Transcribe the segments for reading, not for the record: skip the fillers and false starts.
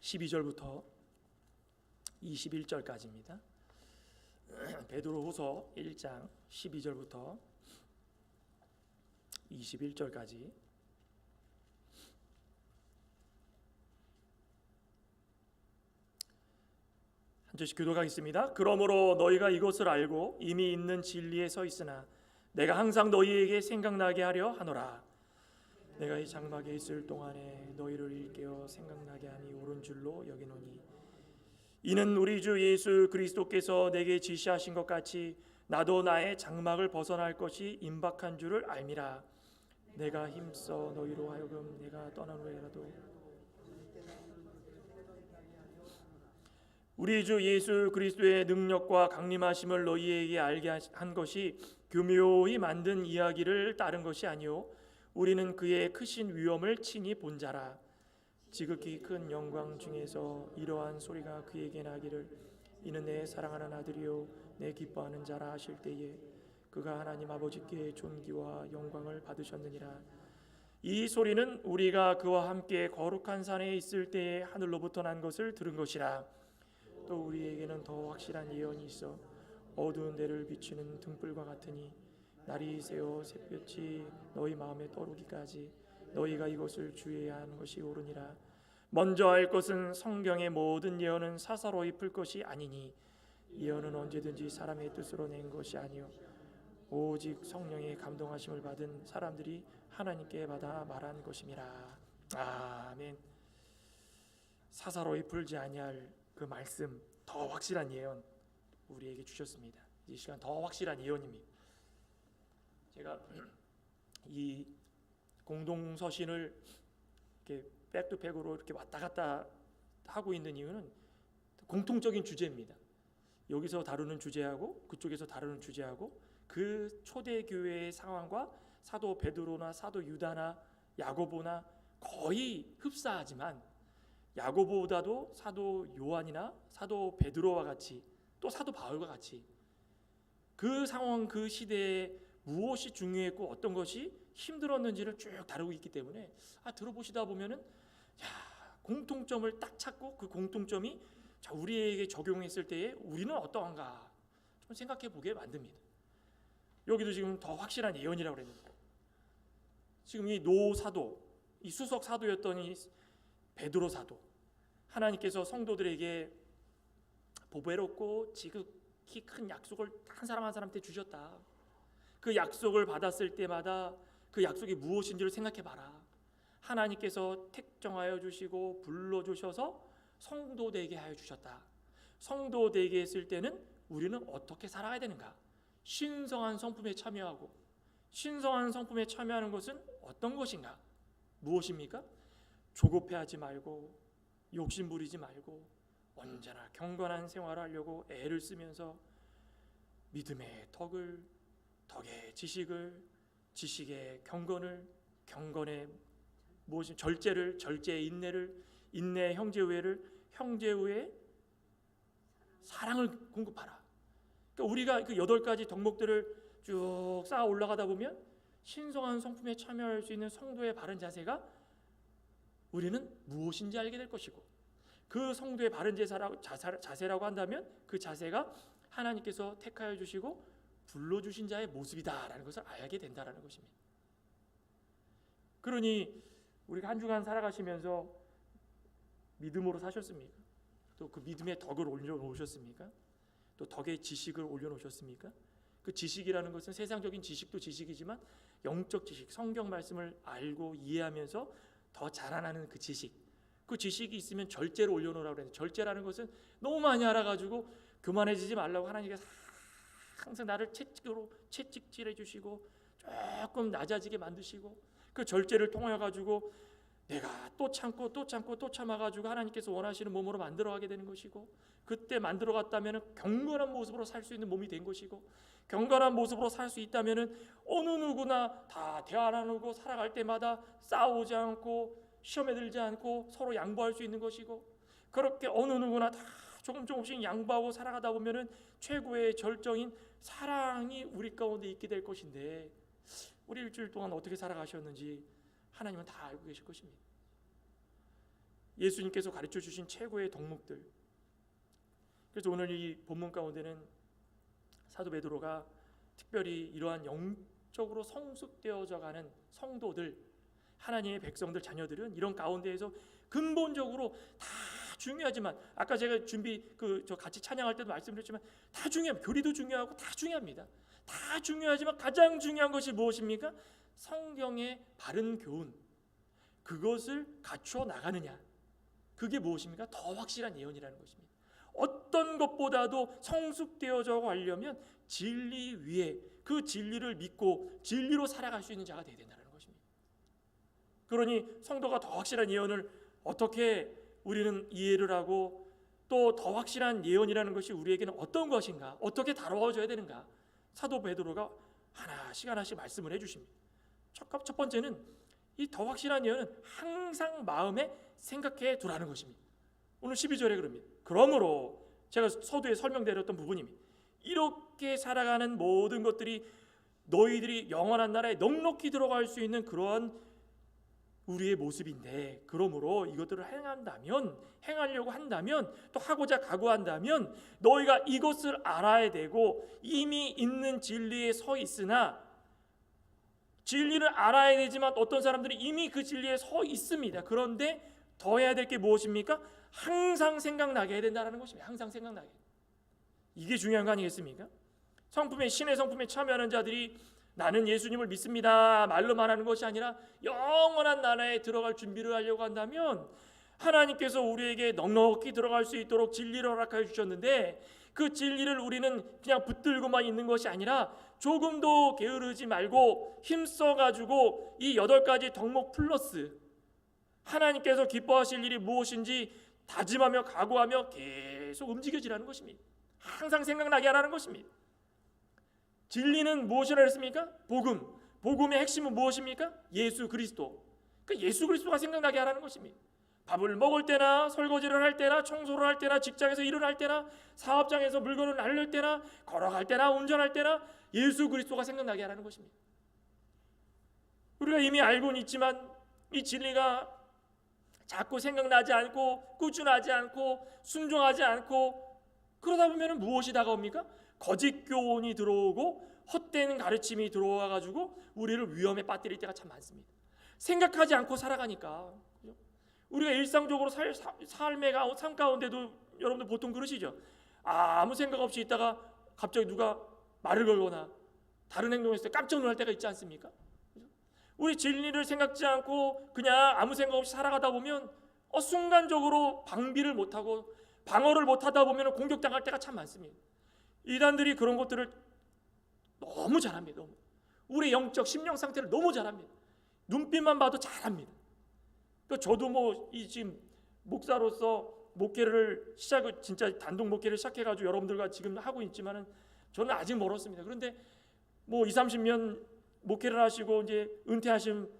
12절부터 21절까지입니다. 베드로후서 1장 12절부터 21절까지 한 절씩 교독하겠습니다. 그러므로 너희가 이것을 알고 이미 있는 진리에 서 있으나 내가 항상 너희에게 생각나게 하려 하노라. 내가 이 장막에 있을 동안에 너희를 일깨워 생각나게 하니 옳은 줄로 여기노니 이는 우리 주 예수 그리스도께서 내게 지시하신 것 같이 나도 나의 장막을 벗어날 것이 임박한 줄을 알미라. 내가 힘써 너희로 하여금 내가 떠난 후에라도 우리 주 예수 그리스도의 능력과 강림하심을 너희에게 알게 한 것이 교묘히 만든 이야기를 따른 것이 아니요 우리는 그의 크신 위엄을 친히 본 자라. 지극히 큰 영광 중에서 이러한 소리가 그에게 나기를 이는 내 사랑하는 아들이요 내 기뻐하는 자라 하실 때에 그가 하나님 아버지께 존귀와 영광을 받으셨느니라. 이 소리는 우리가 그와 함께 거룩한 산에 있을 때에 하늘로부터 난 것을 들은 것이라. 또 우리에게는 더 확실한 예언이 있어 어두운 데를 비추는 등불과 같으니 날이 새어 샛볕이 너희 마음에 떠오르기까지 너희가 이것을 주의해야 하는 것이 옳으니라. 먼저 알 것은 성경의 모든 예언은 사사로이 풀 것이 아니니 예언은 언제든지 사람의 뜻으로 낸 것이 아니요 오직 성령의 감동하심을 받은 사람들이 하나님께 받아 말한 것임이라. 아멘. 사사로이 풀지 아니할 그 말씀, 더 확실한 예언 우리에게 주셨습니다. 이 시간 더 확실한 예언입니다. 제가 이 공동서신을 이렇게 백투백으로 이렇게 왔다 갔다 하고 있는 이유는 공통적인 주제입니다. 여기서 다루는 주제하고 그쪽에서 다루는 주제하고 그 초대교회의 상황과 사도 베드로나 사도 유다나 야고보나 거의 흡사하지만 야고보보다도 사도 요한이나 사도 베드로와 같이 또 사도 바울과 같이 그 상황 그 시대에 무엇이 중요했고 어떤 것이 힘들었는지를 쭉 다루고 있기 때문에 들어보시다 보면은 공통점을 딱 찾고 그 공통점이 우리에게 적용했을 때에 우리는 어떠한가 좀 생각해 보게 만듭니다. 여기도 지금 더 확실한 예언이라고 그랬는데 지금 이 노사도 이 수석 사도였던 이 베드로 사도 하나님께서 성도들에게 보배롭고 지극히 큰 약속을 한 사람 한 사람한테 주셨다. 그 약속을 받았을 때마다 그 약속이 무엇인지를 생각해 봐라. 하나님께서 택정하여 주시고 불러주셔서 성도 되게 하여 주셨다. 성도 되게 했을 때는 우리는 어떻게 살아가야 되는가? 신성한 성품에 참여하고 신성한 성품에 참여하는 것은 어떤 것인가? 무엇입니까? 조급해하지 말고 욕심 부리지 말고 언제나 경건한 생활을 하려고 애를 쓰면서 믿음의 덕을, 덕의 지식을, 지식의 경건을, 경건의 무엇이 절제를, 절제의 인내를, 인내의 형제우애를, 형제우애의 사랑을 공급하라. 그러니까 우리가 그 8가지 덕목들을 쭉 쌓아 올라가다 보면 신성한 성품에 참여할 수 있는 성도의 바른 자세가 우리는 무엇인지 알게 될 것이고 그 성도의 바른 자세라고 한다면 그 자세가 하나님께서 택하여 주시고 불러주신 자의 모습이다라는 것을 알게 된다라는 것입니다. 그러니 우리가 한 주간 살아가시면서 믿음으로 사셨습니까? 또 그 믿음의 덕을 올려놓으셨습니까? 또 덕의 지식을 올려놓으셨습니까? 그 지식이라는 것은 세상적인 지식도 지식이지만 영적 지식, 성경 말씀을 알고 이해하면서 더 자라나는 그 지식, 그 지식이 있으면 절제를 올려놓으라고 그랬는데 절제라는 것은 너무 많이 알아가지고 교만해지지 말라고 하나님께서 항상 나를 채찍질해 주시고 조금 낮아지게 만드시고 그 절제를 통하여 가지고 내가 또 참고 또 참고 또 참아가지고 하나님께서 원하시는 몸으로 만들어가게 되는 것이고 그때 만들어갔다면 경건한 모습으로 살 수 있는 몸이 된 것이고 경건한 모습으로 살 수 있다면 어느 누구나 다 대화 나누고 살아갈 때마다 싸우지 않고 시험에 들지 않고 서로 양보할 수 있는 것이고 그렇게 어느 누구나 다 조금씩 양보하고 살아가다 보면 최고의 절정인 사랑이 우리 가운데 있게 될 것인데 우리 일주일 동안 어떻게 살아가셨는지 하나님은 다 알고 계실 것입니다. 예수님께서 가르쳐 주신 최고의 덕목들. 그래서 오늘 이 본문 가운데는 사도 베드로가 특별히 이러한 영적으로 성숙되어져 가는 성도들, 하나님의 백성들, 자녀들은 이런 가운데에서 근본적으로 다 중요하지만, 아까 제가 저 같이 찬양할 때도 말씀드렸지만 다 중요합니다. 교리도 중요하고 다 중요합니다. 다 중요하지만 가장 중요한 것이 무엇입니까? 성경의 바른 교훈, 그것을 갖추어 나가느냐, 그게 무엇입니까? 더 확실한 예언이라는 것입니다. 어떤 것보다도 성숙되어져 가려면 진리 위에 그 진리를 믿고 진리로 살아갈 수 있는 자가 되어야 된다는 것입니다. 그러니 성도가 더 확실한 예언을 어떻게 우리는 이해를 하고, 또 더 확실한 예언이라는 것이 우리에게는 어떤 것인가, 어떻게 다뤄져야 되는가, 사도 베드로가 하나씩 말씀을 해주십니다. 첫 번째는 이 더 확실한 예언은 항상 마음에 생각해 두라는 것입니다. 오늘 12절에 그럽니다. 그러므로, 제가 서두에 설명드렸던 부분입니다. 이렇게 살아가는 모든 것들이 너희들이 영원한 나라에 넉넉히 들어갈 수 있는 그러한 우리의 모습인데, 그러므로 이것들을 행하려고 한다면, 또 하고자 각오한다면 너희가 이것을 알아야 되고, 이미 있는 진리에 서 있으나, 진리를 알아야 되지만 어떤 사람들이 이미 그 진리에 서 있습니다. 그런데 더 해야 될 게 무엇입니까? 항상 생각나게 해야 된다는 것입니다. 항상 생각나게. 이게 중요한 거 아니겠습니까? 신의 성품에 참여하는 자들이 나는 예수님을 믿습니다 말로만 하는 것이 아니라 영원한 나라에 들어갈 준비를 하려고 한다면, 하나님께서 우리에게 넉넉히 들어갈 수 있도록 진리를 허락하여 주셨는데, 그 진리를 우리는 그냥 붙들고만 있는 것이 아니라 조금도 게으르지 말고 힘써가지고 이 8가지 덕목 플러스 하나님께서 기뻐하실 일이 무엇인지 다짐하며 각오하며 계속 움직여지라는 것입니다. 항상 생각나게 하라는 것입니다. 진리는 무엇이라 했습니까? 복음의 핵심은 무엇입니까? 예수 그리스도. 그 예수 그리스도가 생각나게 하라는 것입니다. 밥을 먹을 때나, 설거지를 할 때나, 청소를 할 때나, 직장에서 일을 할 때나, 사업장에서 물건을 나를 때나, 걸어갈 때나, 운전할 때나 예수 그리스도가 생각나게 하라는 것입니다. 우리가 이미 알고는 있지만 이 진리가 자꾸 생각나지 않고, 꾸준하지 않고, 순종하지 않고, 그러다 보면 무엇이 다가옵니까? 거짓 교훈이 들어오고 헛된 가르침이 들어와 가지고 우리를 위험에 빠뜨릴 때가 참 많습니다. 생각하지 않고 살아가니까. 우리가 일상적으로 삶의 삶 가운데도 여러분들 보통 그러시죠. 아무 생각 없이 있다가 갑자기 누가 말을 걸거나 다른 행동을 했을 때 깜짝 놀랄 때가 있지 않습니까? 우리 진리를 생각지 않고 그냥 아무 생각 없이 살아가다 보면 순간적으로 방비를 못하고 방어를 못하다 보면 공격당할 때가 참 많습니다. 이단들이 그런 것들을 너무 잘합니다. 우리 영적 심령 상태를 너무 잘합니다. 눈빛만 봐도 잘합니다. 저도 지금 목사로서 목회를 진짜 단독 목회를 시작해가지고 여러분들과 지금 하고 있지만은 저는 아직 멀었습니다. 그런데 20-30년 목회를 하시고 이제 은퇴하신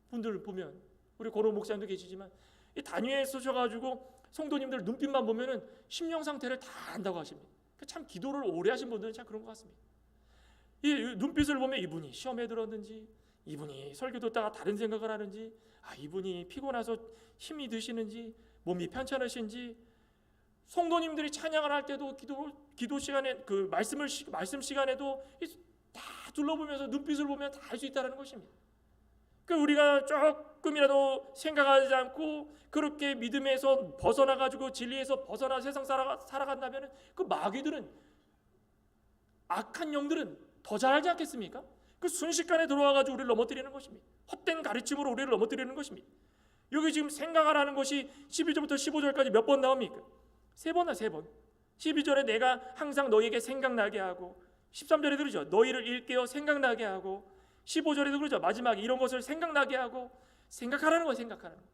분들 보면, 우리 고로 목사님도 계시지만 이 단위에 서셔가지고 성도님들 눈빛만 보면은 심령 상태를 다 안다고 하십니다. 참 기도를 오래 하신 분들은 참 그런 것 같습니다. 이 눈빛을 보면 이분이 시험에 들었는지, 이분이 설교 듣다가 다른 생각을 하는지, 이분이 피곤해서 힘이 드시는지, 몸이 편찮으신지, 성도님들이 찬양을 할 때도 기도 시간에 그 말씀 시간에도 다 둘러보면서 눈빛을 보면 다 알 수 있다는 것입니다. 우리가 조금이라도 생각하지 않고 그렇게 믿음에서 벗어나 가지고 진리에서 벗어나 세상 살아간다면 그 마귀들은, 악한 영들은 더 잘하지 않겠습니까? 그 순식간에 들어와 가지고 우리를 넘어뜨리는 것입니다. 헛된 가르침으로 우리를 넘어뜨리는 것입니다. 여기 지금 생각하라는 것이 12절부터 15절까지 몇 번 나옵니까? 3번. 12절에 내가 항상 너희에게 생각나게 하고, 13절에 그러죠. 너희를 일깨워 생각나게 하고, 15절에도 그러죠. 마지막에 이런 것을 생각나게 하고, 생각하라는 거예요. 생각하라는 거.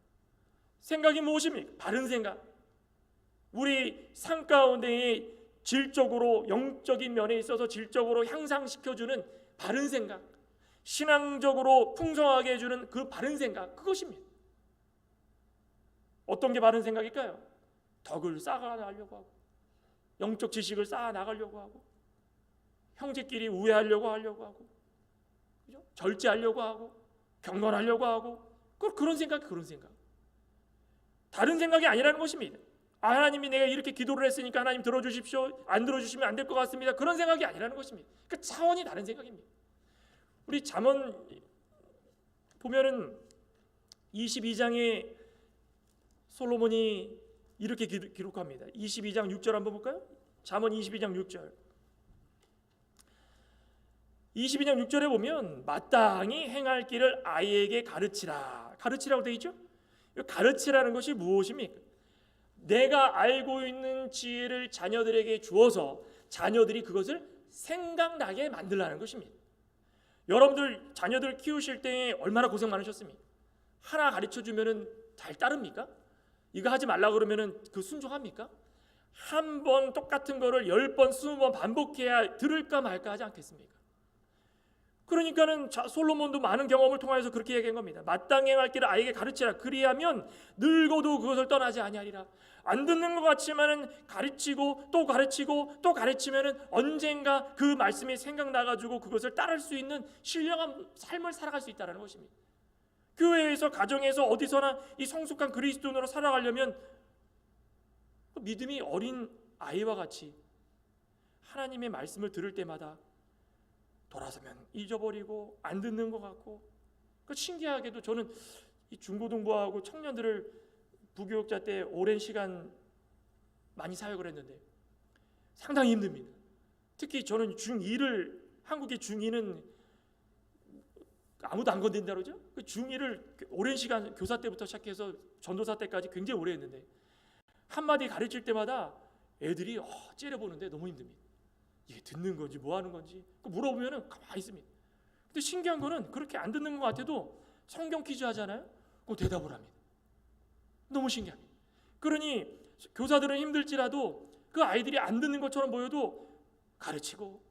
생각이 무엇입니까? 바른 생각. 우리 삶 가운데의 질적으로, 영적인 면에 있어서 질적으로 향상시켜주는 바른 생각, 신앙적으로 풍성하게 해주는 그 바른 생각, 그것입니다. 어떤 게 바른 생각일까요? 덕을 쌓아나가려고 하고, 영적 지식을 쌓아나가려고 하고, 형제끼리 우애하려고 하고, 그죠? 절제하려고 하고, 경건하려고 하고, 그런 생각. 다른 생각이 아니라는 것입니다. 하나님이 내가 이렇게 기도를 했으니까 하나님 들어주십시오. 안 들어주시면 안 될 것 같습니다. 그런 생각이 아니라는 것입니다. 그 차원이 다른 생각입니다. 우리 잠언 보면은 22장에 솔로몬이 이렇게 기록합니다. 22장 6절 한번 볼까요? 잠언 22장 6절. 22장 6절에 보면 마땅히 행할 길을 아이에게 가르치라. 가르치라고 되어 있죠? 가르치라는 것이 무엇입니까? 내가 알고 있는 지혜를 자녀들에게 주어서 자녀들이 그것을 생각나게 만들라는 것입니다. 여러분들 자녀들 키우실 때 얼마나 고생 많으셨습니까? 하나 가르쳐주면 잘 따릅니까? 이거 하지 말라 그러면 그 순종합니까? 한 번 똑같은 거를 10번 20번 반복해야 들을까 말까 하지 않겠습니까? 그러니까는 솔로몬도 많은 경험을 통해서 그렇게 얘기한 겁니다. 마땅히 행할 길을 아이에게 가르치라. 그리하면 늙어도 그것을 떠나지 아니하리라. 안 듣는 것 같지만은 가르치고 또 가르치고 또 가르치면은 언젠가 그 말씀이 생각나가지고 그것을 따를 수 있는 신령한 삶을 살아갈 수 있다는 것입니다. 교회에서 가정에서 어디서나 이 성숙한 그리스도인으로 살아가려면 믿음이 어린 아이와 같이 하나님의 말씀을 들을 때마다 돌아서면 잊어버리고 안 듣는 것 같고, 신기하게도 저는 이 중고등부하고 청년들을 부교육자 때 오랜 시간 많이 사역을 했는데 상당히 힘듭니다. 특히 저는 중2를, 한국의 중2는 아무도 안 건든다 그러죠. 그 중2를 오랜 시간 교사 때부터 시작해서 전도사 때까지 굉장히 오래 했는데 한마디 가르칠 때마다 애들이 째려보는데 너무 힘듭니다. 이게 듣는 건지 뭐 하는 건지 물어보면은 가만히 있습니다. 근데 신기한 거는 그렇게 안 듣는 것 같아도 성경 퀴즈 하잖아요. 그 대답을 합니다. 너무 신기합니다. 그러니 교사들은 힘들지라도 그 아이들이 안 듣는 것처럼 보여도 가르치고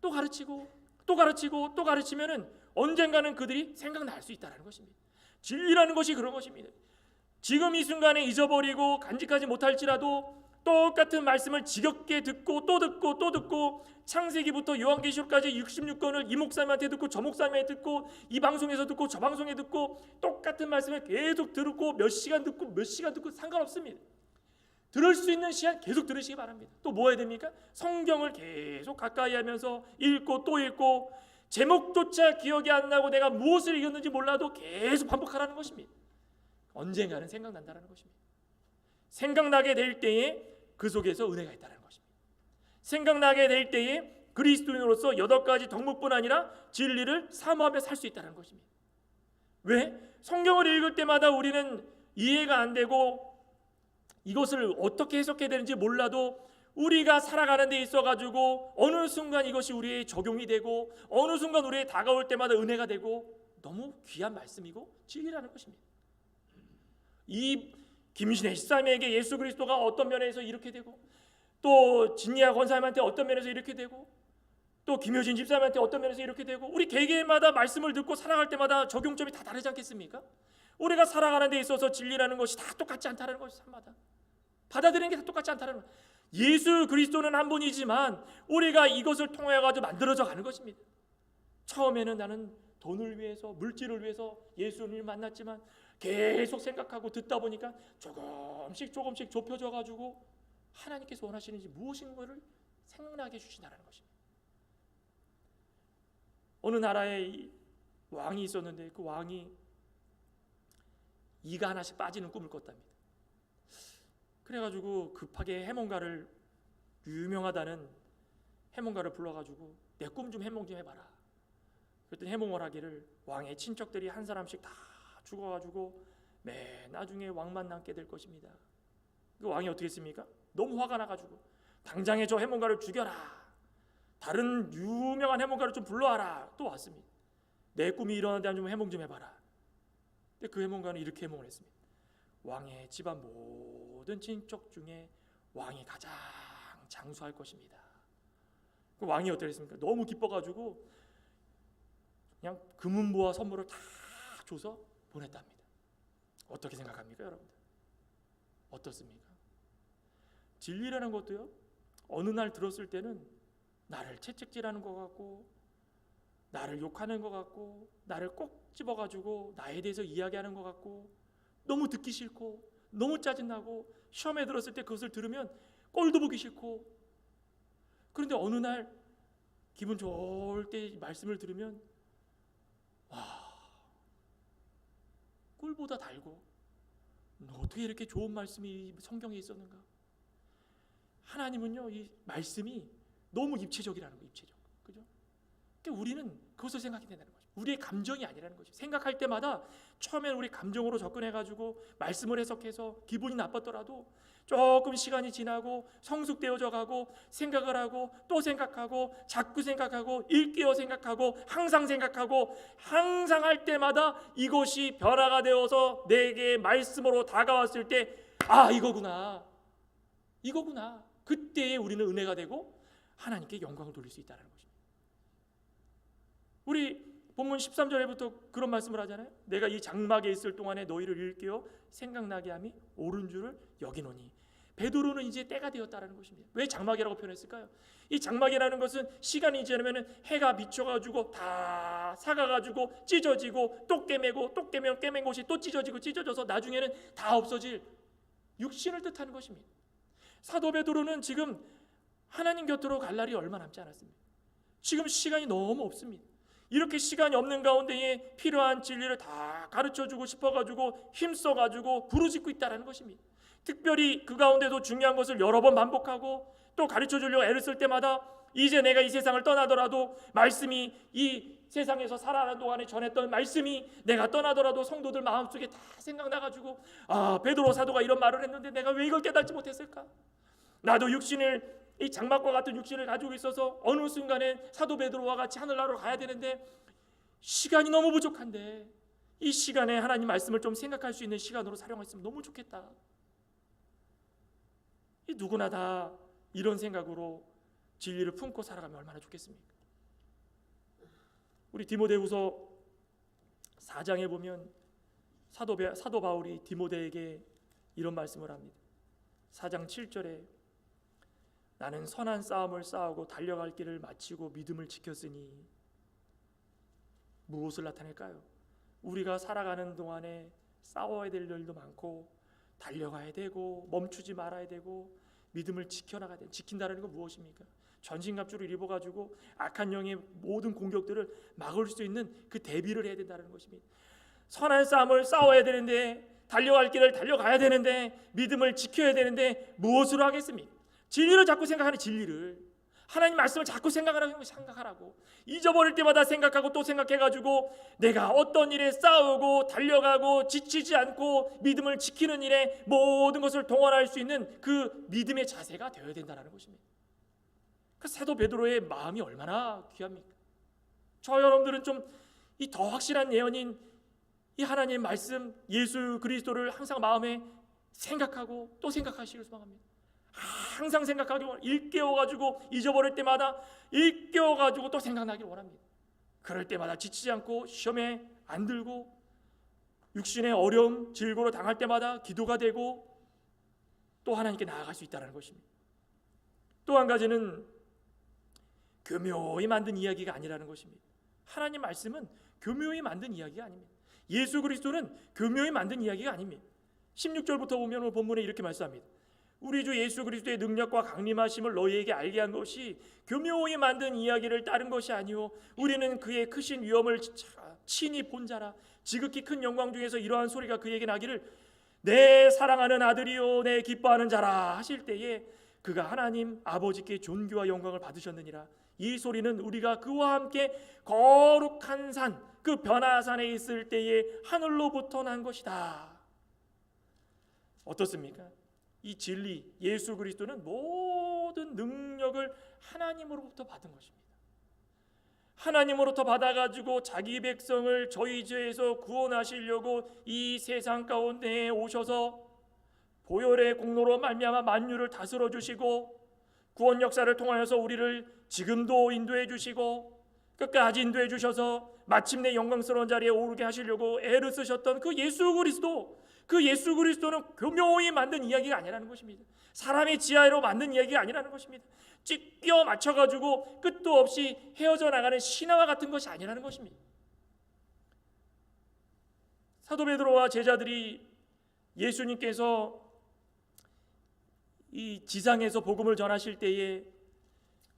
또 가르치고 또 가르치고 또 가르치면은 언젠가는 그들이 생각날 수 있다는 것입니다. 진리라는 것이 그런 것입니다. 지금 이 순간에 잊어버리고 간직하지 못할지라도 똑같은 말씀을 지겹게 듣고 또 듣고 또 듣고 창세기부터 요한계시록까지 66권을 이 목사님한테 듣고 저 목사님한테 듣고 이 방송에서 듣고 저 방송에 듣고 똑같은 말씀을 계속 듣고 몇 시간 듣고 몇 시간 듣고 상관없습니다. 들을 수 있는 시간 계속 들으시기 바랍니다. 또 뭐 해야 됩니까? 성경을 계속 가까이 하면서 읽고 또 읽고 제목조차 기억이 안 나고 내가 무엇을 읽었는지 몰라도 계속 반복하라는 것입니다. 언젠가는 생각난다는 것입니다. 생각나게 될 때에 그 속에서 은혜가 있다는 것입니다. 생각나게 될 때에 그리스도인으로서 8가지 덕목뿐 아니라 진리를 사모하며 살 수 있다는 것입니다. 왜? 성경을 읽을 때마다 우리는 이해가 안 되고 이것을 어떻게 해석해야 되는지 몰라도 우리가 살아가는 데 있어가지고 어느 순간 이것이 우리의 적용이 되고 어느 순간 우리의 다가올 때마다 은혜가 되고 너무 귀한 말씀이고 진리라는 것입니다. 이 김신혜 집사님에게 예수 그리스도가 어떤 면에서 이렇게 되고 또 진리아 권사님한테 어떤 면에서 이렇게 되고 또 김효진 집사님한테 어떤 면에서 이렇게 되고 우리 개개인마다 말씀을 듣고 살아갈 때마다 적용점이 다 다르지 않겠습니까? 우리가 살아가는 데 있어서 진리라는 것이 다 똑같지 않다는 것이 삶마다 받아들이는 게 다 똑같지 않다는 것. 예수 그리스도는 한 분이지만 우리가 이것을 통해 가지고 만들어져 가는 것입니다. 처음에는 나는 돈을 위해서 물질을 위해서 예수님을 만났지만 계속 생각하고 듣다 보니까 조금씩 좁혀져 가지고 하나님께서 원하시는지 무엇인가를 생각나게 해주신다는 것입니다. 어느 나라에 왕이 있었는데 그 왕이 이가 하나씩 빠지는 꿈을 꿨답니다. 그래가지고 급하게 해몽가를, 유명하다는 해몽가를 불러가지고 내 꿈 좀 해몽 좀 해봐라. 그랬더니 해몽을 하기를 왕의 친척들이 한 사람씩 다 죽어가지고 맨 나중에 왕만 남게 될 것입니다. 그 왕이 어떻게 했습니까? 너무 화가 나가지고 당장에 저 해몽가를 죽여라. 다른 유명한 해몽가를 좀 불러와라. 또 왔습니다. 내 꿈이 일어나는데 좀 해몽 좀 해봐라. 근데 그 해몽가는 이렇게 해몽을 했습니다. 왕의 집안 모든 친척 중에 왕이 가장 장수할 것입니다. 그 왕이 어떻게 했습니까? 너무 기뻐가지고 그냥 금은보와 선물을 다 줘서 보냈답니다. 어떻게 생각합니까, 여러분들? 어떻습니까? 진리라는 것도요, 어느 날 들었을 때는 나를 채찍질하는 것 같고 나를 욕하는 것 같고 나를 꼭 집어가지고 나에 대해서 이야기하는 것 같고 너무 듣기 싫고 너무 짜증나고 시험에 들었을 때 그것을 들으면 꼴도 보기 싫고, 그런데 어느 날 기분 좋을 때 말씀을 들으면 와, 꿀보다 달고 어떻게 이렇게 좋은 말씀이 성경에 있었는가. 하나님은요, 이 말씀이 너무 입체적이라는 거예요. 입체적. 그죠? 그러니까 우리는 그것을 생각해야 된다는 거죠. 우리의 감정이 아니라는 거죠. 생각할 때마다 처음에는 우리 감정으로 접근해가지고 말씀을 해석해서 기분이 나빴더라도 조금 시간이 지나고 성숙되어져 가고 생각을 하고 또 생각하고 자꾸 생각하고 일깨어 생각하고 항상 생각하고 항상 할 때마다 이것이 변화가 되어서 내게 말씀으로 다가왔을 때 아, 이거구나. 그때에 우리는 은혜가 되고 하나님께 영광을 돌릴 수 있다는 것입니다. 우리 본문 13절에부터 그런 말씀을 하잖아요. 내가 이 장막에 있을 동안에 너희를 일깨어 생각나게 함이 옳은 줄을 여기노니. 베드로는 이제 때가 되었다라는 것입니다. 왜 장막이라고 표현했을까요? 이 장막이라는 것은 시간이 지나면 해가 비춰가지고 다 사가가지고 찢어지고 또 깨매고 또 깨맨 것이 또 찢어져서 나중에는 다 없어질 육신을 뜻하는 것입니다. 사도 베드로는 지금 하나님 곁으로 갈 날이 얼마 남지 않았습니다. 지금 시간이 너무 없습니다. 이렇게 시간이 없는 가운데에 필요한 진리를 다 가르쳐주고 싶어가지고 힘써가지고 부르짖고 있다는 것입니다. 특별히 그 가운데도 중요한 것을 여러 번 반복하고 또 가르쳐주려고 애를 쓸 때마다 이제 내가 이 세상을 떠나더라도 말씀이 이 세상에서 살아가는 동안에 전했던 말씀이 내가 떠나더라도 성도들 마음속에 다 생각나가지고 아, 베드로 사도가 이런 말을 했는데 내가 왜 이걸 깨닫지 못했을까? 나도 이 장막과 같은 육신을 가지고 있어서 어느 순간에 사도 베드로와 같이 하늘나라로 가야 되는데 시간이 너무 부족한데 이 시간에 하나님 말씀을 좀 생각할 수 있는 시간으로 사용했으면 너무 좋겠다. 누구나 다 이런 생각으로 진리를 품고 살아가면 얼마나 좋겠습니까? 우리 디모데후서 4장에 보면 사도 바울이 디모데에게 이런 말씀을 합니다. 4장 7절에 나는 선한 싸움을 싸우고 달려갈 길을 마치고 믿음을 지켰으니. 무엇을 나타낼까요? 우리가 살아가는 동안에 싸워야 될 일도 많고 달려가야 되고 멈추지 말아야 되고 믿음을 지켜나가야 돼. 지킨다는 건 무엇입니까? 전신갑주를 입어가지고 악한 영의 모든 공격들을 막을 수 있는 그 대비를 해야 된다는 것입니다. 선한 싸움을 싸워야 되는데 달려갈 길을 달려가야 되는데 믿음을 지켜야 되는데 무엇으로 하겠습니까? 진리를 자꾸 생각하는 진리를 하나님 말씀을 자꾸 생각하라고 잊어버릴 때마다 생각하고 또 생각해가지고 내가 어떤 일에 싸우고 달려가고 지치지 않고 믿음을 지키는 일에 모든 것을 동원할 수 있는 그 믿음의 자세가 되어야 된다는 것입니다. 그 사도 베드로의 마음이 얼마나 귀합니까? 저 여러분들은 좀 이 더 확실한 예언인 이 하나님의 말씀 예수 그리스도를 항상 마음에 생각하고 또 생각하시길 소망합니다. 항상 생각하고 일깨워가지고 잊어버릴 때마다 일깨워가지고 또 생각나길 원합니다. 그럴 때마다 지치지 않고 시험에 안 들고 육신의 어려움 질고로 당할 때마다 기도가 되고 또 하나님께 나아갈 수 있다는 것입니다. 또 한 가지는 교묘히 만든 이야기가 아니라는 것입니다. 하나님 말씀은 교묘히 만든 이야기가 아닙니다. 예수 그리스도는 교묘히 만든 이야기가 아닙니다. 16절부터 보면 오늘 본문에 이렇게 말씀합니다. 우리 주 예수 그리스도의 능력과 강림하심을 너희에게 알게 한 것이 교묘히 만든 이야기를 따른 것이 아니오 우리는 그의 크신 위엄을 친히 본 자라. 지극히 큰 영광 중에서 이러한 소리가 그에게 나기를 내 사랑하는 아들이요 내 기뻐하는 자라 하실 때에 그가 하나님 아버지께 존귀와 영광을 받으셨느니라. 이 소리는 우리가 그와 함께 거룩한 산 그 변화산에 있을 때에 하늘로부터 난 것이다. 어떻습니까? 이 진리 예수 그리스도는 모든 능력을 하나님으로부터 받은 것입니다. 하나님으로부터 받아가지고 자기 백성을 저희 죄에서 구원하시려고 이 세상 가운데에 오셔서 보혈의 공로로 말미암아 만유를 다스려 주시고 구원 역사를 통하여서 우리를 지금도 인도해 주시고 끝까지 인도해 주셔서 마침내 영광스러운 자리에 오르게 하시려고 애를 쓰셨던 그 예수 그리스도는 교묘히 만든 이야기가 아니라는 것입니다. 사람의 지혜로 만든 이야기가 아니라는 것입니다. 찢겨 맞춰가지고 끝도 없이 헤어져 나가는 신화와 같은 것이 아니라는 것입니다. 사도 베드로와 제자들이 예수님께서 이 지상에서 복음을 전하실 때에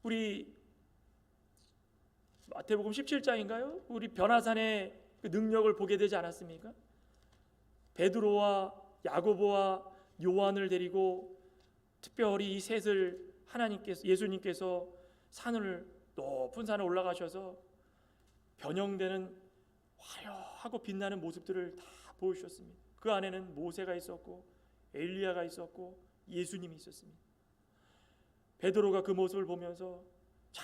우리 마태복음 17장인가요? 우리 변화산의 그 능력을 보게 되지 않았습니까? 베드로와 야고보와 요한을 데리고 특별히 이 셋을 예수님께서 높은 산을 올라가셔서 변형되는 화려하고 빛나는 모습들을 다 보여주셨습니다. 그 안에는 모세가 있었고 엘리야가 있었고 예수님이 있었습니다. 베드로가 그 모습을 보면서 자,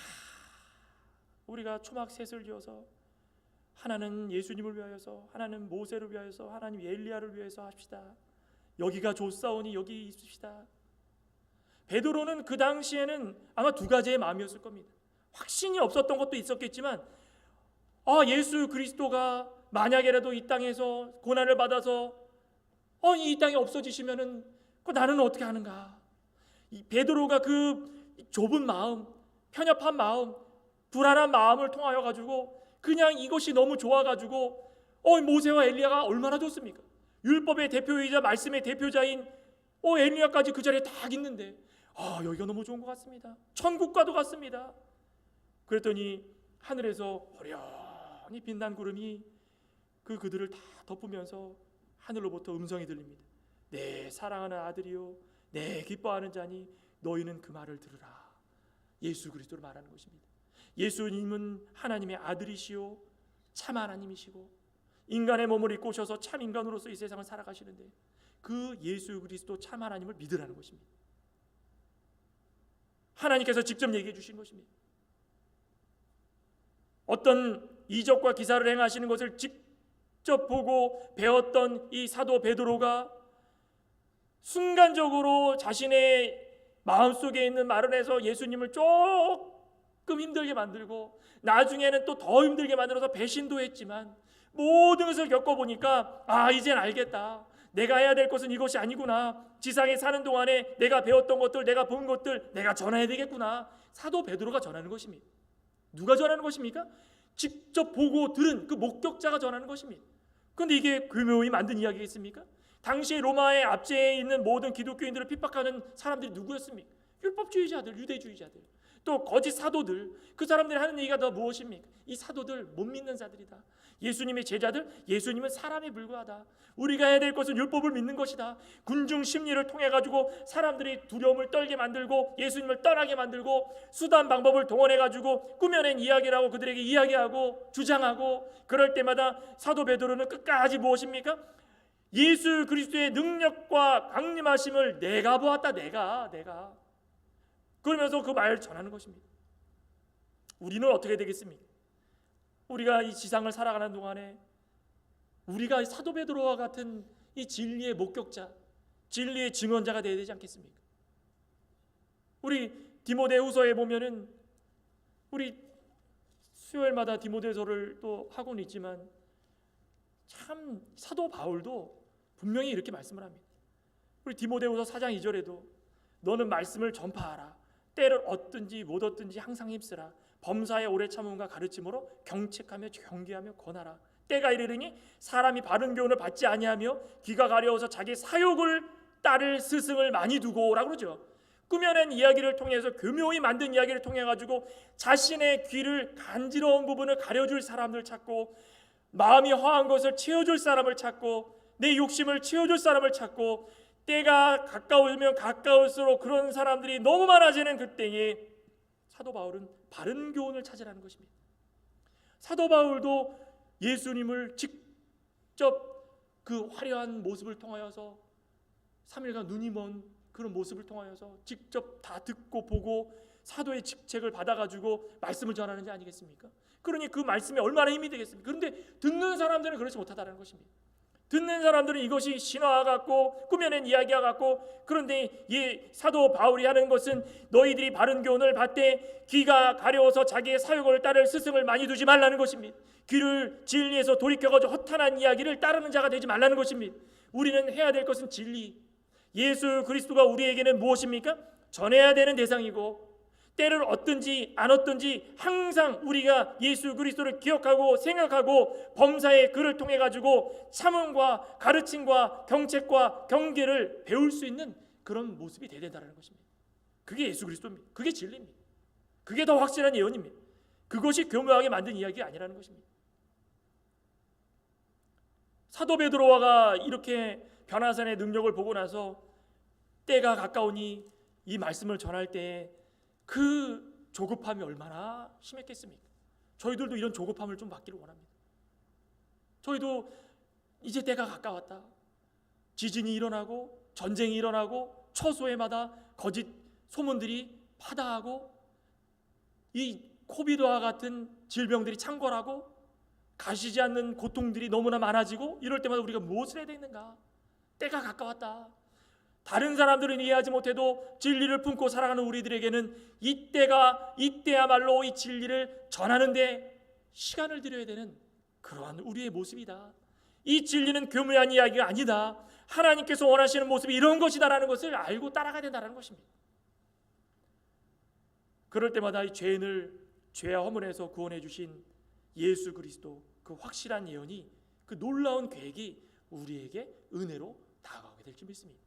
우리가 초막 셋을 지어서 하나는 예수님을 위하여서, 하나는 모세를 위하여서, 하나님 엘리야를 위해서 합시다. 여기가 좋사오니 여기 있읍시다. 베드로는 그 당시에는 아마 두 가지의 마음이었을 겁니다. 확신이 없었던 것도 있었겠지만 예수 그리스도가 만약에라도 이 땅에서 고난을 받아서 이 땅에 없어지시면은 나는 어떻게 하는가. 이 베드로가 그 좁은 마음, 편협한 마음, 불안한 마음을 통하여 가지고 그냥 이것이 너무 좋아가지고 모세와 엘리야가 얼마나 좋습니까? 율법의 대표이자 말씀의 대표자인 엘리야까지 그 자리에 딱 있는데 여기가 너무 좋은 것 같습니다. 천국과도 같습니다. 그랬더니 하늘에서 호련히 빛난 구름이 그들을 다 덮으면서 하늘로부터 음성이 들립니다. 내 사랑하는 아들이요 내 기뻐하는 자니 너희는 그 말을 들으라. 예수 그리스도를 말하는 것입니다. 예수님은 하나님의 아들이시요 참 하나님이시고 인간의 몸을 입고 오셔서 참 인간으로서 이 세상을 살아가시는데 그 예수 그리스도 참 하나님을 믿으라는 것입니다. 하나님께서 직접 얘기해 주신 것입니다. 어떤 이적과 기사를 행하시는 것을 직접 보고 배웠던 이 사도 베드로가 순간적으로 자신의 마음속에 있는 말을 해서 예수님을 조금 힘들게 만들고 나중에는 또 더 힘들게 만들어서 배신도 했지만 모든 것을 겪어보니까 이젠 알겠다. 내가 해야 될 것은 이것이 아니구나. 지상에 사는 동안에 내가 배웠던 것들, 내가 본 것들 내가 전해야 되겠구나. 사도 베드로가 전하는 것입니다. 누가 전하는 것입니까? 직접 보고 들은 그 목격자가 전하는 것입니다. 그런데 이게 교묘히 만든 이야기겠습니까? 당시 로마의 압제에 있는 모든 기독교인들을 핍박하는 사람들이 누구였습니까? 율법주의자들, 유대주의자들, 또 거짓 사도들. 그 사람들이 하는 얘기가 더 무엇입니까? 이 사도들 못 믿는 자들이다. 예수님의 제자들, 예수님은 사람에 불과하다. 우리가 해야 될 것은 율법을 믿는 것이다. 군중 심리를 통해 가지고 사람들이 두려움을 떨게 만들고 예수님을 떠나게 만들고 수단 방법을 동원해 가지고 꾸며낸 이야기라고 그들에게 이야기하고 주장하고, 그럴 때마다 사도 베드로는 끝까지 무엇입니까? 예수 그리스도의 능력과 강림하심을 내가 보았다. 내가 그러면서 그 말을 전하는 것입니다. 우리는 어떻게 되겠습니까? 우리가 이 지상을 살아가는 동안에 우리가 사도 베드로와 같은 이 진리의 목격자, 진리의 증언자가 되어야 되지 않겠습니까? 우리 디모데후서에 보면은 우리 수요일마다 디모데서를 또 하고는 있지만 참 사도 바울도 분명히 이렇게 말씀을 합니다. 우리 디모데후서 4장 2절에도 너는 말씀을 전파하라. 때를 얻든지 못 얻든지 항상 힘쓰라. 범사에 오래 참음과 가르침으로 경책하며 경계하며 권하라. 때가 이르르니 사람이 바른 교훈을 받지 아니하며 귀가 가려워서 자기 사욕을 따를 스승을 많이 두고라고 그러죠. 꾸며낸 이야기를 통해서 교묘히 만든 이야기를 통해 가지고 자신의 귀를 간지러운 부분을 가려줄 사람을 찾고 마음이 허한 것을 채워줄 사람을 찾고 내 욕심을 채워줄 사람을 찾고 때가 가까우면 가까울수록 그런 사람들이 너무 많아지는 그때에 사도 바울은 바른 교훈을 찾으라는 것입니다. 사도 바울도 예수님을 직접 그 화려한 모습을 통하여서 3일간 눈이 먼 그런 모습을 통하여서 직접 다 듣고 보고 사도의 직책을 받아가지고 말씀을 전하는 자 아니겠습니까? 그러니 그 말씀이 얼마나 힘이 되겠습니까? 그런데 듣는 사람들은 그렇지 못하다는 것입니다. 듣는 사람들은 이것이 신화와 같고 꾸며낸 이야기와 같고, 그런데 이 사도 바울이 하는 것은 너희들이 바른 교훈을 받되 귀가 가려워서 자기의 사욕을 따를 스승을 많이 두지 말라는 것입니다. 귀를 진리에서 돌이켜가지고 허탄한 이야기를 따르는 자가 되지 말라는 것입니다. 우리는 해야 될 것은 진리, 예수 그리스도가 우리에게는 무엇입니까? 전해야 되는 대상이고 때를 얻든지 안 얻든지 항상 우리가 예수 그리스도를 기억하고 생각하고 범사의 글을 통해 가지고 참음과 가르침과 경책과 경계를 배울 수 있는 그런 모습이 되어야 된다는 것입니다. 그게 예수 그리스도입니다. 그게 진리입니다. 그게 더 확실한 예언입니다. 그것이 교묘하게 만든 이야기가 아니라는 것입니다. 사도 베드로가 이렇게 변화산의 능력을 보고 나서 때가 가까우니 이 말씀을 전할 때에 그 조급함이 얼마나 심했겠습니까? 저희들도 이런 조급함을 좀 받기를 원합니다. 저희도 이제 때가 가까웠다. 지진이 일어나고 전쟁이 일어나고 처소에마다 거짓 소문들이 파다하고 이 코비드와 같은 질병들이 창궐하고 가시지 않는 고통들이 너무나 많아지고 이럴 때마다 우리가 무엇을 해야 되는가? 때가 가까웠다. 다른 사람들은 이해하지 못해도 진리를 품고 살아가는 우리들에게는 이때야말로 이 진리를 전하는데 시간을 들여야 되는 그러한 우리의 모습이다. 이 진리는 교묘한 이야기가 아니다. 하나님께서 원하시는 모습이 이런 것이다라는 것을 알고 따라가야 된다는 것입니다. 그럴 때마다 이 죄인을 죄와 허물에서 구원해 주신 예수 그리스도, 그 확실한 예언이, 그 놀라운 계획이 우리에게 은혜로 다가오게 될 줄 믿습니다.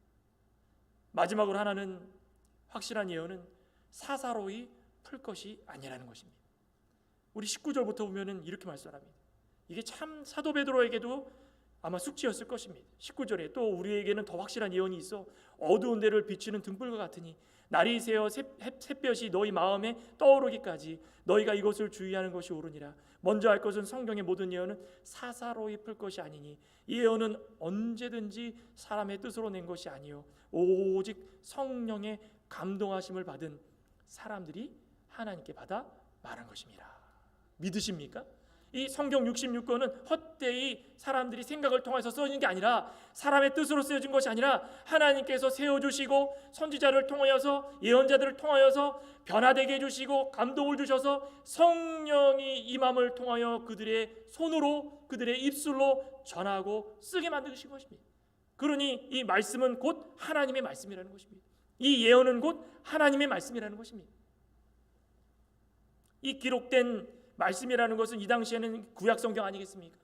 마지막으로 하나는 확실한 예언은 사사로이 풀 것이 아니라는 것입니다. 우리 19절부터 보면은 이렇게 말씀합니다. 이게 참 사도 베드로에게도 아마 숙제였을 것입니다. 19절에 또 우리에게는 더 확실한 예언이 있어 어두운 데를 비추는 등불과 같으니 날이 새어 햇볕이 너희 마음에 떠오르기까지 너희가 이것을 주의하는 것이 옳으니라. 먼저 할 것은 성경의 모든 예언은 사사로이 풀 것이 아니니 이 예언은 언제든지 사람의 뜻으로 낸 것이 아니요 오직 성령의 감동하심을 받은 사람들이 하나님께 받아 말한 것입니다. 믿으십니까? 이 성경 66권은 헛되이 사람들이 생각을 통해서 써진 게 아니라 사람의 뜻으로 쓰여진 것이 아니라 하나님께서 세워주시고 선지자를 통하여서 예언자들을 통하여서 변화되게 해주시고 감동을 주셔서 성령이 임함을 통하여 그들의 손으로 그들의 입술로 전하고 쓰게 만드신 것입니다. 그러니 이 말씀은 곧 하나님의 말씀이라는 것입니다. 이 예언은 곧 하나님의 말씀이라는 것입니다. 이 기록된 말씀이라는 것은 이 당시에는 구약 성경 아니겠습니까?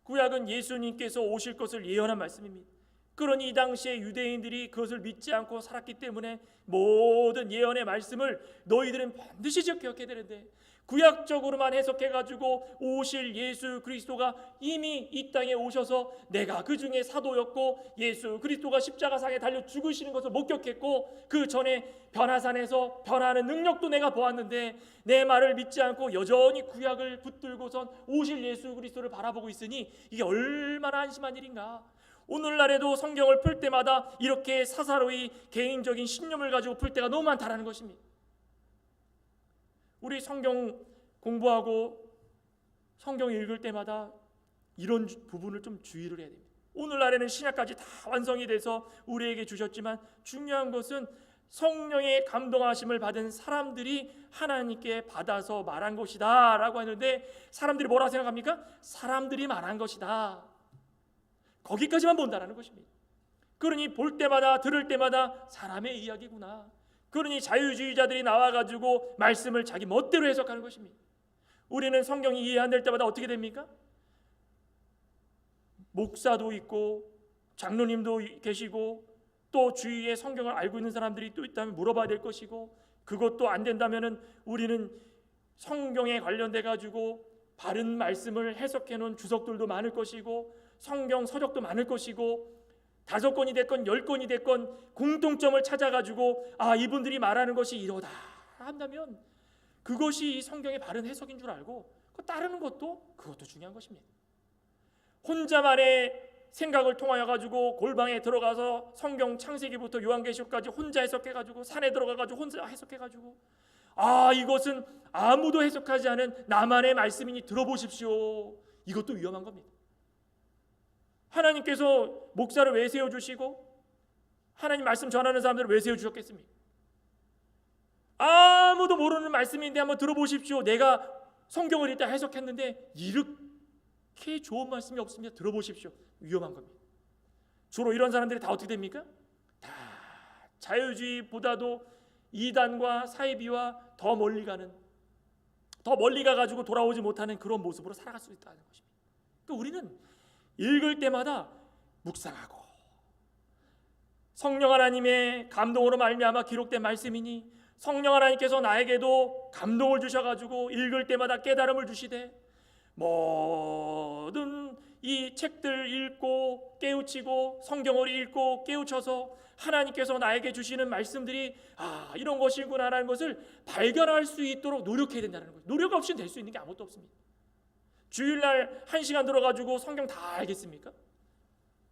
구약은 예수님께서 오실 것을 예언한 말씀입니다. 그러니 이 당시에 유대인들이 그것을 믿지 않고 살았기 때문에 모든 예언의 말씀을 너희들은 반드시 기억해야 되는데 구약적으로만 해석해가지고 오실 예수 그리스도가 이미 이 땅에 오셔서 내가 그 중에 사도였고 예수 그리스도가 십자가상에 달려 죽으시는 것을 목격했고 그 전에 변화산에서 변화하는 능력도 내가 보았는데 내 말을 믿지 않고 여전히 구약을 붙들고선 오실 예수 그리스도를 바라보고 있으니 이게 얼마나 한심한 일인가. 오늘날에도 성경을 풀 때마다 이렇게 사사로이 개인적인 신념을 가지고 풀 때가 너무 많다라는 것입니다. 우리 성경 공부하고 성경 읽을 때마다 이런 부분을 좀 주의를 해야 됩니다. 오늘날에는 신약까지 다 완성이 돼서 우리에게 주셨지만 중요한 것은 성령의 감동하심을 받은 사람들이 하나님께 받아서 말한 것이다 라고 하는데 사람들이 뭐라 생각합니까? 사람들이 말한 것이다. 거기까지만 본다는 것입니다. 그러니 볼 때마다 들을 때마다 사람의 이야기구나. 그러니 자유주의자들이 나와가지고 말씀을 자기 멋대로 해석하는 것입니다. 우리는 성경이 이해 안 될 때마다 어떻게 됩니까? 목사도 있고 장로님도 계시고 또 주위에 성경을 알고 있는 사람들이 또 있다면 물어봐야 될 것이고 그것도 안 된다면은 우리는 성경에 관련돼 가지고 바른 말씀을 해석해 놓은 주석들도 많을 것이고 성경 서적도 많을 것이고 5권이 됐건 10권이 됐건 공통점을 찾아가지고 이분들이 말하는 것이 이러다 한다면 그것이 성경의 바른 해석인 줄 알고 따르는 그것도 중요한 것입니다. 혼자만의 생각을 통하여 가지고 골방에 들어가서 성경 창세기부터 요한계시록까지 혼자 해석해 가지고 산에 들어가 가지고 혼자 해석해 가지고 이것은 아무도 해석하지 않은 나만의 말씀이니 들어보십시오. 이것도 위험한 겁니다. 하나님께서 목사를 왜 세워주시고 하나님 말씀 전하는 사람들을 왜 세워주셨겠습니까? 아무도 모르는 말씀인데 한번 들어보십시오. 내가 성경을 일단 해석했는데 이렇게 좋은 말씀이 없습니다. 들어보십시오. 위험한 겁니다. 주로 이런 사람들이 다 어떻게 됩니까? 다 자유주의보다도 이단과 사이비와 더 멀리 가가지고 돌아오지 못하는 그런 모습으로 살아갈 수 있다는 것입니다. 그러니까 우리는 읽을 때마다 묵상하고 성령 하나님의 감동으로 말미암아 기록된 말씀이니 성령 하나님께서 나에게도 감동을 주셔가지고 읽을 때마다 깨달음을 주시되 모든 이 책들 읽고 깨우치고 성경을 읽고 깨우쳐서 하나님께서 나에게 주시는 말씀들이 이런 것이구나라는 것을 발견할 수 있도록 노력해야 된다는 거예요. 노력 없이는 될 수 있는 게 아무것도 없습니다. 주일날 1시간 들어가지고 성경 다 알겠습니까?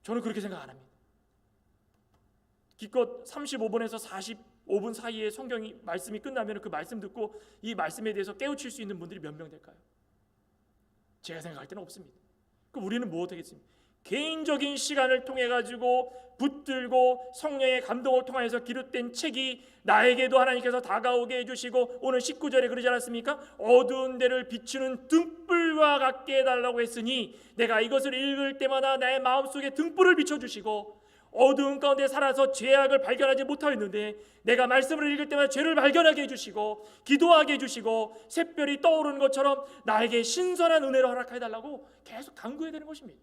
저는 그렇게 생각 안 합니다. 기껏 35분에서 45분 사이에 성경이 말씀이 끝나면 그 말씀 듣고 이 말씀에 대해서 깨우칠 수 있는 분들이 몇 명 될까요? 제가 생각할 때는 없습니다. 그럼 우리는 뭐 하겠습니까? 개인적인 시간을 통해 가지고 붙들고 성령의 감동을 통해서 기록된 책이 나에게도 하나님께서 다가오게 해주시고 오늘 19절에 그러지 않았습니까? 어두운 데를 비추는 등불과 같게 해달라고 했으니 내가 이것을 읽을 때마다 나의 마음속에 등불을 비춰주시고 어두운 가운데 살아서 죄악을 발견하지 못하였는데 내가 말씀을 읽을 때마다 죄를 발견하게 해주시고 기도하게 해주시고 샛별이 떠오르는 것처럼 나에게 신선한 은혜를 허락해 달라고 계속 간구해야 되는 것입니다.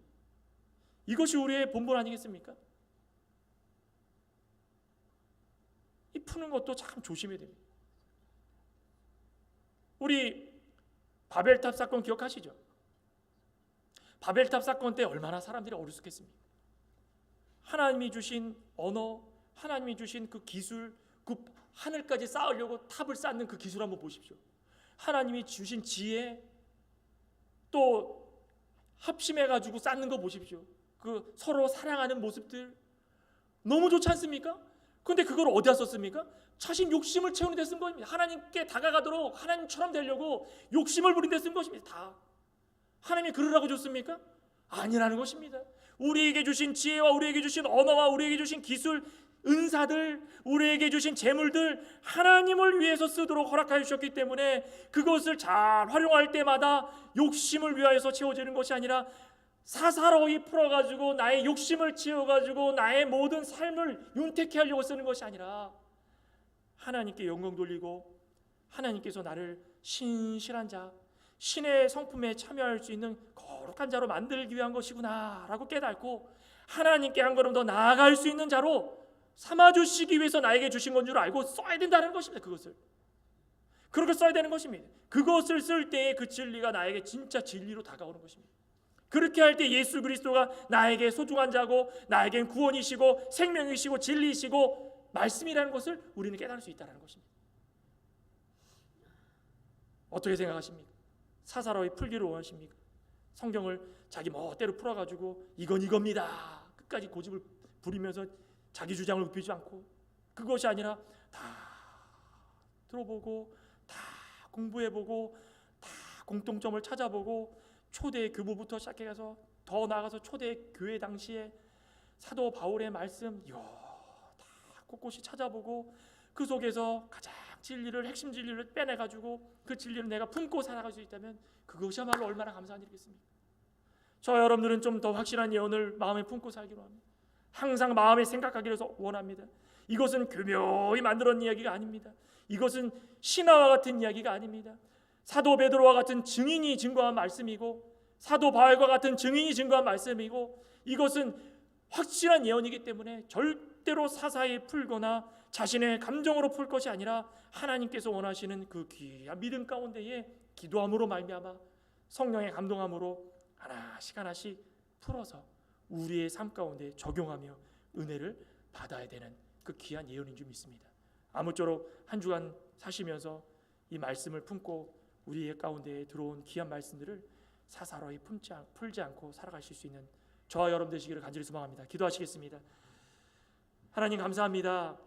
이것이 우리의 본분 아니겠습니까? 이 푸는 것도 참 조심해야 됩니다. 우리 바벨탑 사건 기억하시죠? 바벨탑 사건 때 얼마나 사람들이 어리숙했습니까? 하나님이 주신 언어, 하나님이 주신 그 기술, 그 하늘까지 쌓으려고 탑을 쌓는 그 기술 한번 보십시오. 하나님이 주신 지혜, 또 합심해가지고 쌓는 거 보십시오. 그 서로 사랑하는 모습들 너무 좋지 않습니까? 그런데 그걸 어디다 썼습니까? 자신 욕심을 채우는 데 쓴 겁니다. 하나님께 다가가도록 하나님처럼 되려고 욕심을 부린 데 쓴 것입니다. 다 하나님이 그러라고 줬습니까? 아니라는 것입니다. 우리에게 주신 지혜와 우리에게 주신 언어와 우리에게 주신 기술, 은사들, 우리에게 주신 재물들 하나님을 위해서 쓰도록 허락하여 주셨기 때문에 그것을 잘 활용할 때마다 욕심을 위하여서 채워지는 것이 아니라 사사로이 풀어가지고 나의 욕심을 채워가지고 나의 모든 삶을 윤택케 하려고 쓰는 것이 아니라 하나님께 영광 돌리고 하나님께서 나를 신실한 자, 신의 성품에 참여할 수 있는 거룩한 자로 만들기 위한 것이구나 라고 깨닫고 하나님께 한 걸음 더 나아갈 수 있는 자로 삼아주시기 위해서 나에게 주신 건 줄 알고 써야 된다는 것입니다. 그것을 그렇게 써야 되는 것입니다. 그것을 쓸 때에 그 진리가 나에게 진짜 진리로 다가오는 것입니다. 그렇게 할 때 예수 그리스도가 나에게 소중한 자고 나에겐 구원이시고 생명이시고 진리이시고 말씀이라는 것을 우리는 깨달을 수 있다는 것입니다. 어떻게 생각하십니까? 사사로이 풀기를 원하십니까? 성경을 자기 멋대로 풀어가지고 이건 이겁니다 끝까지 고집을 부리면서 자기 주장을 굽히지 않고 그것이 아니라 다 들어보고 다 공부해보고 다 공통점을 찾아보고 초대 교부부터 시작해서 더 나아가서 초대 교회 당시에 사도 바울의 말씀 이거 다 곳곳이 찾아보고 그 속에서 가장 진리를 핵심 진리를 빼내가지고 그 진리를 내가 품고 살아갈 수 있다면 그것이야말로 얼마나 감사한 일이겠습니까? 저 여러분들은 좀 더 확실한 예언을 마음에 품고 살기로 합니다. 항상 마음에 생각하기를 원합니다. 이것은 교묘히 만들어낸 이야기가 아닙니다. 이것은 신화와 같은 이야기가 아닙니다. 사도 베드로와 같은 증인이 증거한 말씀이고 사도 바울과 같은 증인이 증거한 말씀이고 이것은 확실한 예언이기 때문에 절대로 사사히 풀거나 자신의 감정으로 풀 것이 아니라 하나님께서 원하시는 그 귀한 믿음 가운데에 기도함으로 말미암아 성령의 감동함으로 하나씩 하나씩 풀어서 우리의 삶 가운데 적용하며 은혜를 받아야 되는 그 귀한 예언인 줄 믿습니다. 아무쪼록 한 주간 사시면서 이 말씀을 품고 우리의 가운데에 들어온 귀한 말씀들을 사사로이 풀지 않고 살아가실 수 있는 저와 여러분 되시기를 간절히 소망합니다. 기도하시겠습니다. 하나님 감사합니다.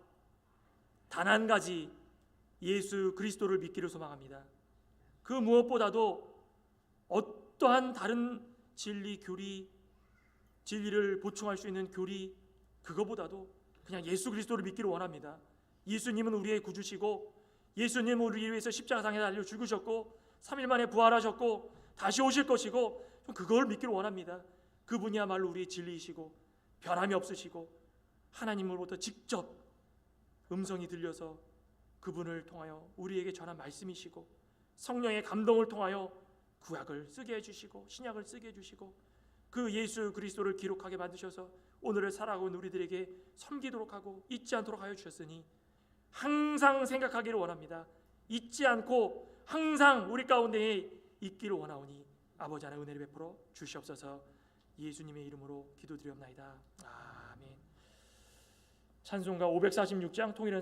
단 한 가지 예수 그리스도를 믿기를 소망합니다. 그 무엇보다도 어떠한 다른 진리 교리, 진리를 보충할 수 있는 교리 그거보다도 그냥 예수 그리스도를 믿기를 원합니다. 예수님은 우리의 구주시고 예수님은 우리 위해서 십자가상에 달려 죽으셨고 3일 만에 부활하셨고 다시 오실 것이고 그걸 믿기를 원합니다. 그분이야말로 우리의 진리이시고 변함이 없으시고 하나님으로부터 직접 음성이 들려서 그분을 통하여 우리에게 전한 말씀이시고 성령의 감동을 통하여 구약을 쓰게 해주시고 신약을 쓰게 해주시고 그 예수 그리스도를 기록하게 만드셔서 오늘을 살아가고 있는 우리들에게 섬기도록 하고 잊지 않도록 하여 주셨으니 항상 생각하기를 원합니다. 잊지 않고 항상 우리 가운데에 있기를 원하오니 아버지 하나님 은혜를 베풀어 주시옵소서. 예수님의 이름으로 기도드리옵나이다. 아멘. 찬송가 546장 통일은